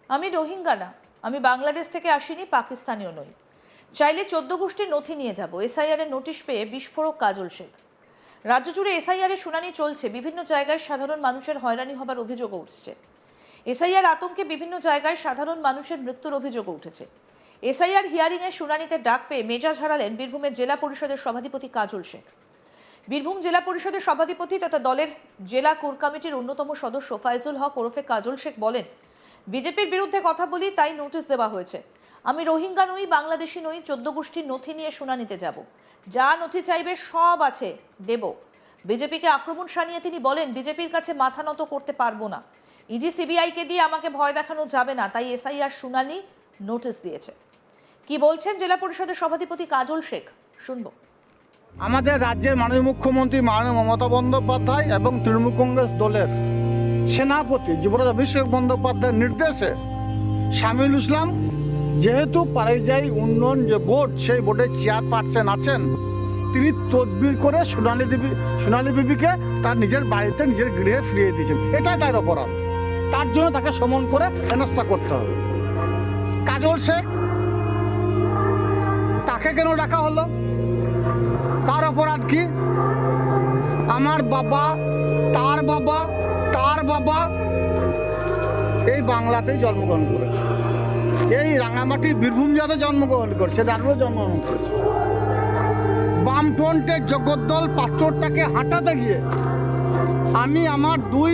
আমি রোহিঙ্গা না, আমি বাংলাদেশ থেকে আসিনি, পাকিস্তানিও নই। চাইলে 14 গোষ্ঠীর নথি নিয়ে যাব। এসআইআর এর নোটিশ পেয়ে বিস্ফোরক কাজল শেখ। রাজ্য জুড়ে এসআইআর এর শুনানি চলছে, বিভিন্ন জায়গায় সাধারণ মানুষের হয়রানি হবার অভিযোগ উঠছে। এসআইআর আতঙ্কে বিভিন্ন জায়গায় সাধারণ মানুষের মৃত্যুর অভিযোগ উঠেছে। এসআইআর হিয়ারিং এর শুনানিতে ডাক পেয়ে মেজাজ হারালেন বীরভূমের জেলা পরিষদের সভাধিপতি কাজল শেখ। বীরভূম জেলা পরিষদের সভাধিপতি তথা দলের জেলা কোর কমিটির অন্যতম সদস্য ফাইজুল হক ওরফে কাজল শেখ বলেন, বিজেপির বিরুদ্ধে কথা বলি তাই নোটিশ দেওয়া হয়েছে। আমি রোহিঙ্গা নই, বাংলাদেশি নই, 14 গোষ্ঠীর নথি নিয়ে শুনানিতে যাব। যা নথি চাইবে সব আছে, দেব। বিজেপিকে আক্রমণ শানিয়ে তিনি বলেন, বিজেপির কাছে মাথা নত করতে পারবো না। ইডি সিবিআইকে দিয়ে আমাকে ভয় দেখানো যাবে না, তাই এসআইআর শুনানি নোটিশ দিয়েছে। কি বলছেন জেলা পরিষদের সভাধিপতি কাজল শেখ, শুনবো। আমাদের রাজ্যের মাননীয় মুখ্যমন্ত্রী মাননীয় মমতা বন্দ্যোপাধ্যায় এবং তৃণমূল কংগ্রেস দলের সেনাপতি যুবরাজ অভিষেক বন্দ্যোপাধ্যায়ের নির্দেশে শামিল ইসলাম যেহেতু পরিযায়ী উন্নয়ন যে বোর্ড, সেই বোর্ডের চেয়ারপারসন আছেন, তিনি তদবির করে সোনালী বিবিকে তার নিজের বাড়িতে নিজের গৃহে ফিরিয়ে দিয়েছেন। এটাই তার অপরাধ। তার জন্য তাকে সমন করে হেনস্থা করতে হবে। কাজল শেখ, তাকে কেন ডাকা হলো? তার অপরাধ কি? আমার বাবা, তার বাবা, তার বাবা এই বাংলাতেই জন্মগ্রহণ করেছে, এই রাঙামাটি বীরভূম জাতে জন্মগ্রহণ করেছে, দারুণে জন্মগ্রহণ করেছে। বামফ্রন্টের জগদ্দল পাথরটাকে হাঁটাতে গিয়ে আমি আমার দুই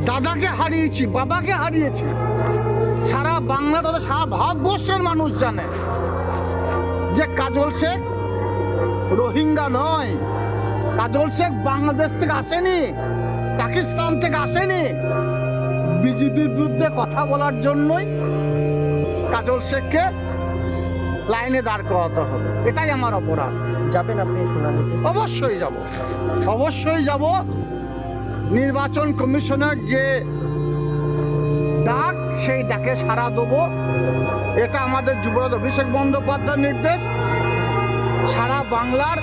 দাদাকে হারিয়েছি, বাবাকে হারিয়েছি। সারা বাংলা তথা সারা ভারতবর্ষের মানুষ জানে যে কাজল শেখ রোহিঙ্গা নয়। কাজল শেখ বাংলাদেশ থেকে আসেনি, পাকিস্তান থেকে আসেনি। বিজেপির বিরুদ্ধে কথা বলার জন্যই কাজল শেখকে লাইনে দাঁড় করাতে হবে। এটাই আমার অপরাধ। যাবেন আপনি শুনানিতে? অবশ্যই যাব, অবশ্যই যাব। নির্বাচন কমিশনের যে ডাক, সেই ডাকে সাড়া দেবো। এটা আমাদের যুবরাজ অভিষেক বন্দ্যোপাধ্যায়ের নির্দেশ। সারা বাংলার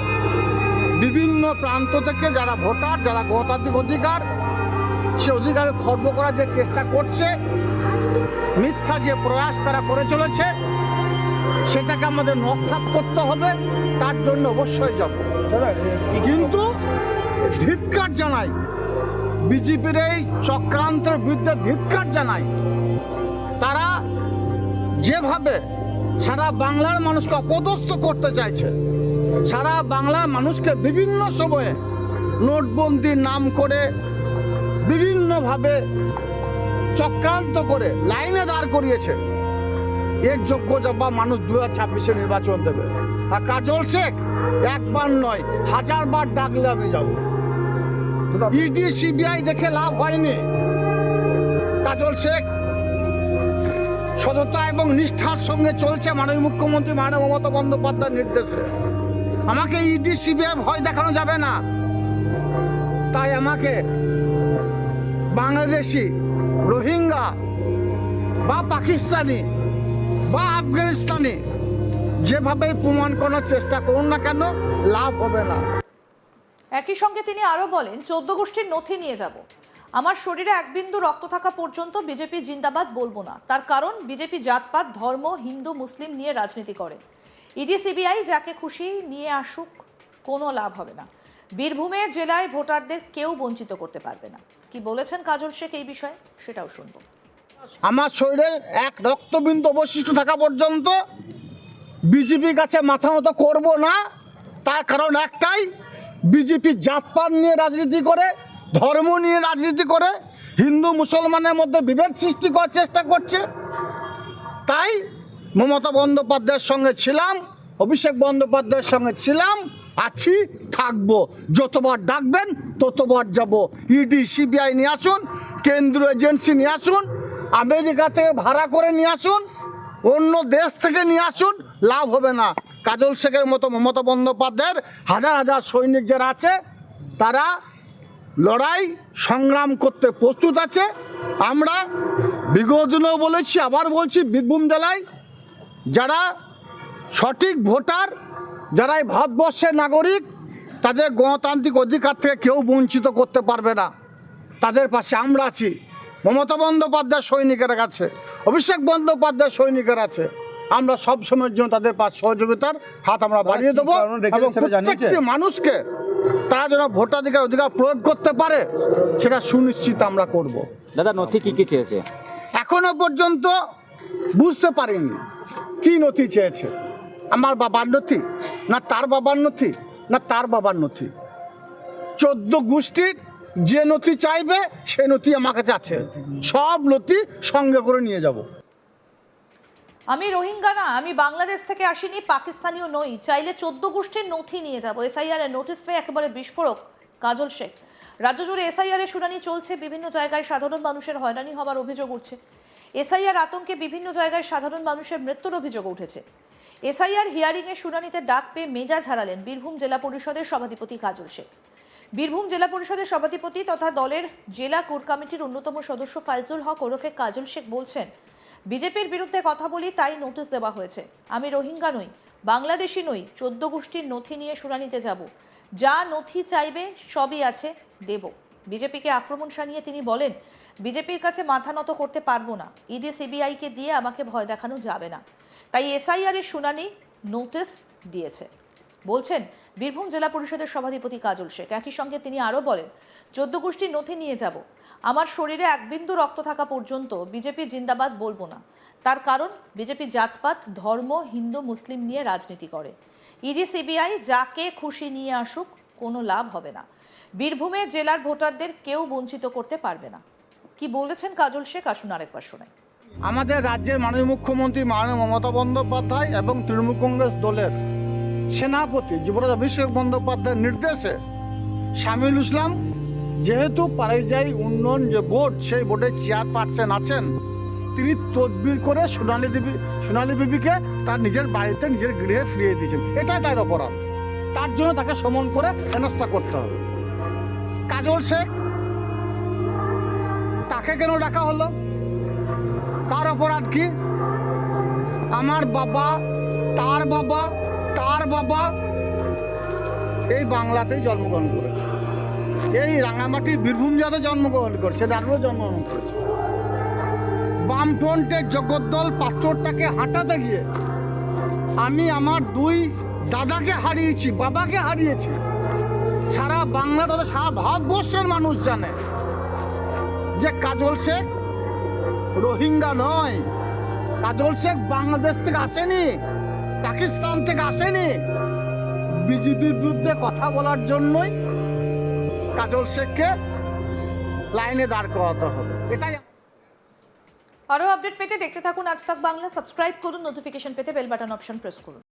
বিভিন্ন প্রান্ত থেকে যারা ভোটার, যারা গণতান্ত্রিক অধিকার, সে অধিকারে খর্ব করার যে চেষ্টা করছে, মিথ্যা যে প্রয়াস তারা করে চলেছে, সেটাকে আমাদের নস্যাৎ করতে হবে। তার জন্য অবশ্যই যাব। কিন্তু ধিক্কার জানাই, বিজেপির এই চক্রান্তের বিরুদ্ধে ধিক্কার জানাই। তারা যেভাবে সারা বাংলার মানুষকে অপদস্থ করতে চাইছে, সারা বাংলার মানুষকে বিভিন্ন সময়ে নোটবন্দির নাম করে বিভিন্নভাবে চক্রান্ত করে লাইনে দাঁড় করিয়েছে, এর যোগ্য জবাব মানুষ 2026-এ নির্বাচন দেবে। আর কাজল শেখ একবার নয়, 1000 বার ডাকলে আমি যাব। ইডি সিবিআই দেখে লাভ হয়নি। কাজল শেখ সততা এবং নিষ্ঠার সঙ্গে চলছে মাননীয় মুখ্যমন্ত্রী মাননীয় মমতা বন্দ্যোপাধ্যায়ের নির্দেশে। আমাকে ইডি সিবিআই ভয় দেখানো যাবে না। তাই আমাকে বাংলাদেশি, রোহিঙ্গা বা পাকিস্তানি বা আফগানিস্তানি যেভাবে প্রমাণ করার চেষ্টা করুন না কেন, লাভ হবে না। একই সঙ্গে তিনি আরো বলেন, 14 গোষ্ঠীর নথি নিয়ে যাব। আমার শরীরে এক বিন্দু রক্ত থাকা পর্যন্ত বিজেপি জিন্দাবাদ বলবো না। তার কারণ, বিজেপি জাতপাত, ধর্ম, হিন্দু মুসলিম নিয়ে রাজনীতি করে। ইডি সিবিআই যাকে খুশি নিয়ে আসুক, কোনো লাভ হবে না। বীরভূমে জেলায় ভোটারদের কেউ বঞ্চিত করতে পারবে না। কি বলেছেন কাজল শেখ এই বিষয়ে, সেটাও শুনবো। আমার শরীরে এক রক্তবিন্দু অবশিষ্ট থাকা পর্যন্ত বিজেপির কাছে মাথা নত করব না। তার কারণ একটাই, বিজেপি জাতপাত নিয়ে রাজনীতি করে, ধর্ম নিয়ে রাজনীতি করে, হিন্দু মুসলমানের মধ্যে বিভেদ সৃষ্টি করার চেষ্টা করছে। তাই মমতা বন্দ্যোপাধ্যায়ের সঙ্গে ছিলাম, অভিষেক বন্দ্যোপাধ্যায়ের সঙ্গে ছিলাম, আছি, থাকবো। যতবার ডাকবেন ততবার যাব। ইডি সিবিআই নিয়ে আসুন, কেন্দ্রীয় এজেন্সি নিয়ে আসুন, আমেরিকা থেকে ভাড়া করে নিয়ে আসুন, অন্য দেশ থেকে নিয়ে আসুন, লাভ হবে না। কাজল শেখের মতো মমতা বন্দ্যোপাধ্যায়ের হাজার হাজার সৈনিক যারা আছে, তারা লড়াই সংগ্রাম করতে প্রস্তুত আছে। আমরা বিগত দিনেও বলেছি, আবার বলছি, বীরভূম জেলায় যারা সঠিক ভোটার, যারা এই ভারতবর্ষের নাগরিক, তাদের গণতান্ত্রিক অধিকার থেকে কেউ বঞ্চিত করতে পারবে না। তাদের পাশে আমরা আছি। মমতা বন্দ্যোপাধ্যায় সৈনিকের কাছে, অভিষেক বন্দ্যোপাধ্যায় সৈনিকের আছে। আমরা সব সময়ের জন্য তাদের পাশ সহযোগিতার হাত আমরা বাড়িয়ে দেবো এবং প্রত্যেকটি মানুষকে তারা যেন ভোটাধিকার প্রয়োগ করতে পারে সেটা সুনিশ্চিত আমরা করব। দাদা নথি কি চেয়েছে? এখনো পর্যন্ত বুঝতে পারিনি কি নথি চেয়েছে। আমার বাবার নথি, না তার বাবার নথি, না তার বাবার নথি। 14 গোষ্ঠীর যে নথি চাইবে সে নথি আমার কাছে আছে, সব নথি সঙ্গে করে নিয়ে যাব। আমি রোহিঙ্গা না, আমি বাংলাদেশ থেকে আসিনি, পাকিস্তানিও নই, চাইলে 14 গোষ্ঠীর নথি নিয়ে যাব। এসআইআর এর নোটিশ পেয়ে একেবারে বিস্ফোরক কাজল শেখ। রাজ্য জুড়ে এসআইআর এর শুনানি চলছে, বিভিন্ন জায়গায় সাধারণ মানুষের হয়রানি হওয়ার অভিযোগ উঠছে। এসআইআর আতঙ্কে বিভিন্ন জায়গায় সাধারণ মানুষের মৃত্যুর অভিযোগ উঠেছে। এসআইআর হিয়ারিং এর শুনানিতে ডাক পেয়ে মেজাজ হারালেন বীরভূম জেলা পরিষদের সভাধিপতি কাজল শেখ। বীরভূম জেলা পরিষদের সভাধিপতি তথা দলের জেলা কোর কমিটির অন্যতম সদস্য ফাইজুল হক ওরফে কাজল শেখ বলছেন, বিজেপির বিরুদ্ধে কথা বলি তাই নোটিশ দেওয়া হয়েছে। আমি রোহিঙ্গা নই, বাংলাদেশি নই, 14 গোষ্ঠীর নথি নিয়ে শুনানিতে যাব। যা নথি চাইবে সবই আছে, দেব। বিজেপিকে আক্রমণ শানিয়ে তিনি বলেন, বিজেপির কাছে মাথা নত করতে পারবো না, ইডি সিবিআইকে দিয়ে আমাকে ভয় দেখানো যাবে না, তাই এসআইআর এর শুনানি নোটিশ দিয়েছে বলছেন বীরভূম জেলা পরিষদের সভাধিপতি কাজল শেখ। একই সঙ্গে তিনি আরও বলেন, 14 গোষ্ঠীর নথি নিয়ে যাব। আমার শরীরে এক বিন্দু রক্ত থাকা পর্যন্ত বিজেপি জিন্দাবাদ বলবো না। তার কারণ বিজেপি জাতপাত, ধর্ম, হিন্দু মুসলিম নিয়ে রাজনীতি করে। ইডি সিবিআই যাকে খুশি নিয়ে আসুক, কোনো লাভ হবে না। বীরভূমে জেলার ভোটারদের কেউ বঞ্চিত করতে পারবে না। কি বলেছেন কাজল শেখ, আসুন আরেকবার শোনাই। আমাদের রাজ্যের মাননীয় মুখ্যমন্ত্রী মাননীয় মমতা বন্দ্যোপাধ্যায় এবং তৃণমূল কংগ্রেস দলের সেনাপতি যুবরাজ অভিষেক বন্দ্যোপাধ্যায়ের নির্দেশে শামিউল ইসলাম যেহেতু পরিযায়ী উন্নয়ন যে বোর্ড, সেই বোর্ডের চেয়ারপারসন আছেন, তিনি তদবির করে সোনালী বিবিকে তার নিজের বাড়িতে নিজের গৃহে ফিরিয়ে দিয়েছেন। এটাই তার অপরাধ। তার জন্য তাকে সমন করে হেনস্থা করতে হবে। কাজল শেখ, তাকে কেন ডাকা হলো? তার অপরাধ কি? আমার বাবা, তার বাবা, তার বাবা এই বাংলাতেই জন্মগ্রহণ করেছে, এই রাঙামাটি বীরভূম জেলাতে জন্মগ্রহণ করেছে, দারুও জন্মগ্রহণ করেছে। বামফ্রন্টের জগদ্দল পাথরটাকে হাঁটাতে গিয়ে আমি আমার 2 দাদাকে হারিয়েছি, বাবাকে হারিয়েছি। সারা বাংলা তথা সারা ভারতবর্ষের মানুষ জানে যে কাজল শেখ রোহিঙ্গা নয়, কাজল শেখ বাংলাদেশ থেকে আসেনি, পাকিস্তান থেকে আসেনি। বিজেপির বিরুদ্ধে কথা বলার জন্যই কাজল শেখকে লাইনে দাঁড় করাতে হবে। এটাই। আরও আপডেট পেতে দেখতে থাকুন আজ তাক বাংলা। সাবস্ক্রাইব করুন, নোটিফিকেশন পেতে বেল বাটন অপশন প্রেস করুন।